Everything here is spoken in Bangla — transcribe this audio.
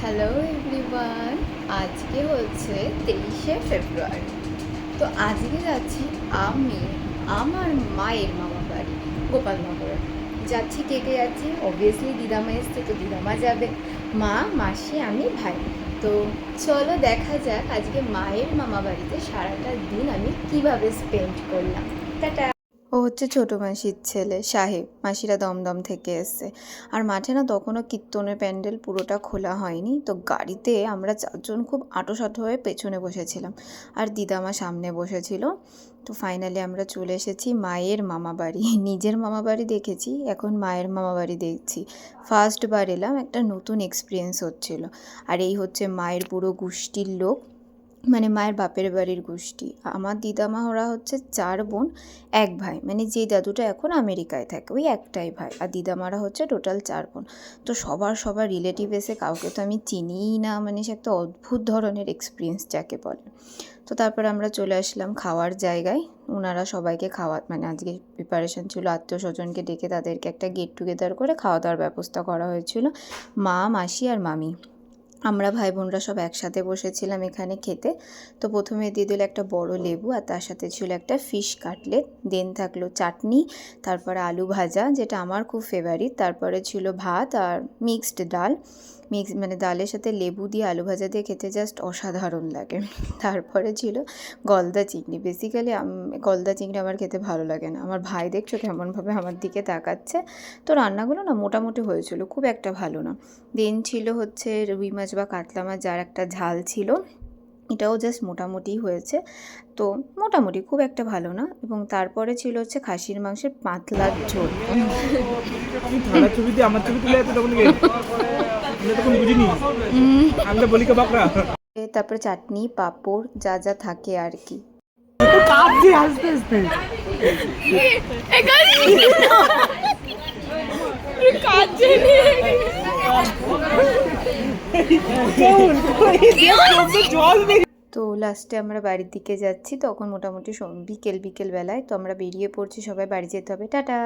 হ্যালো এভরিওয়ান, আজকে হচ্ছে 23শে ফেব্রুয়ারি। তো আজকে যাচ্ছি আমি আমার মায়ের মামা বাড়ি গোপালনগরে। যাচ্ছি, কে কে যাচ্ছি? অবভিয়াসলি দিদামা এসছে, তো দিদামা যাবে, মা, মাসি, আমি, ভাই। তো চলো দেখা যাক আজকে মায়ের মামা বাড়িতে সারাটা দিন আমি কিভাবে স্পেন্ড করলাম। টাটা। ও হচ্ছে ছোটো মাসির ছেলে সাহেব, মাসিরা দমদম থেকে এসছে। আর মাঠে না তখনও কীর্তনের প্যান্ডেল পুরোটা খোলা হয়নি, তো গাড়িতে আমরা চারজন খুব আঁটোসাঁটো হয়ে পেছনে বসেছিলাম আর দিদামা সামনে বসেছিল। তো ফাইনালি আমরা চলে এসেছি মায়ের মামা বাড়ি। নিজের মামা বাড়ি দেখেছি, এখন মায়ের মামা বাড়ি দেখছি। ফার্স্টবার এলাম, একটা নতুন এক্সপিরিয়েন্স হচ্ছিল। আর এই হচ্ছে মায়ের পুরো গোষ্ঠীর লোক, মানে মায়ের বাপের বাড়ির গোষ্ঠী। আমার দিদামা ওরা হচ্ছে 4 বোন 1 ভাই, মানে যেই দাদুটা এখন আমেরিকায় থাকে ওই একটাই ভাই, আর দিদামারা হচ্ছে টোটাল 4 বোন। তো সবার রিলেটিভ এসে, কাউকে তো আমি চিনিই না, মানে সে একটা অদ্ভুত ধরনের এক্সপিরিয়েন্স যাকে বলে। তো তারপর আমরা চলে আসলাম খাওয়ার জায়গায়। ওনারা সবাইকে মানে আজকে প্রিপারেশন ছিল আত্মীয় স্বজনকে ডেকে তাদেরকে একটা গেট টুগেদার করে খাওয়া দাওয়ার ব্যবস্থা করা হয়েছিল। মা, মাসি আর মামি, আমরা ভাই বোনরা সব একসাথে বসেছিলাম এখানে খেতে। তো প্রথমে দিয়ে দিল একটা বড় লেবু, আর তার সাথে ছিল একটা ফিশ কাটলেট, দেন থাকলো চাটনি, তারপরে আলু ভাজা যেটা আমার খুব ফেভারিট, তারপরে ছিল ভাত আর মিক্সড ডাল। মানে ডালের সাথে লেবু দিয়ে আলু ভাজা দিয়ে খেতে জাস্ট অসাধারণ লাগে। তারপরে ছিল গলদা চিংড়ি। বেসিক্যালি গলদা চিংড়ি আমার খেতে ভালো লাগে না। আমার ভাই দেখছো কেমনভাবে আমার দিকে তাকাচ্ছে। তো রান্নাগুলো না মোটামুটি হয়েছিল, খুব একটা ভালো না। দেন ছিল হচ্ছে রুই মাছ বা কাতলা মাছ, যার একটা ঝাল ছিল, এটাও জাস্ট মোটামুটি হয়েছে। তো মোটামুটি, খুব একটা ভালো না। এবং তারপরে ছিল হচ্ছে খাসির মাংসের পাতলার ঝোল। আমার ছবি তুলে তখন বুঝিনি, আমি তো বলি বাকরা। তারপরে চাটনি, পাঁপড়, যা যা থাকে আর কি। আস্তে আস্তে তো লাস্টে আমরা বাড়ির দিকে যাচ্ছি, তখন মোটামুটি বিকেল বেলায়। তো আমরা বেরিয়ে পড়ছি, সবাই বাড়ি যেতে হবে। টাটা।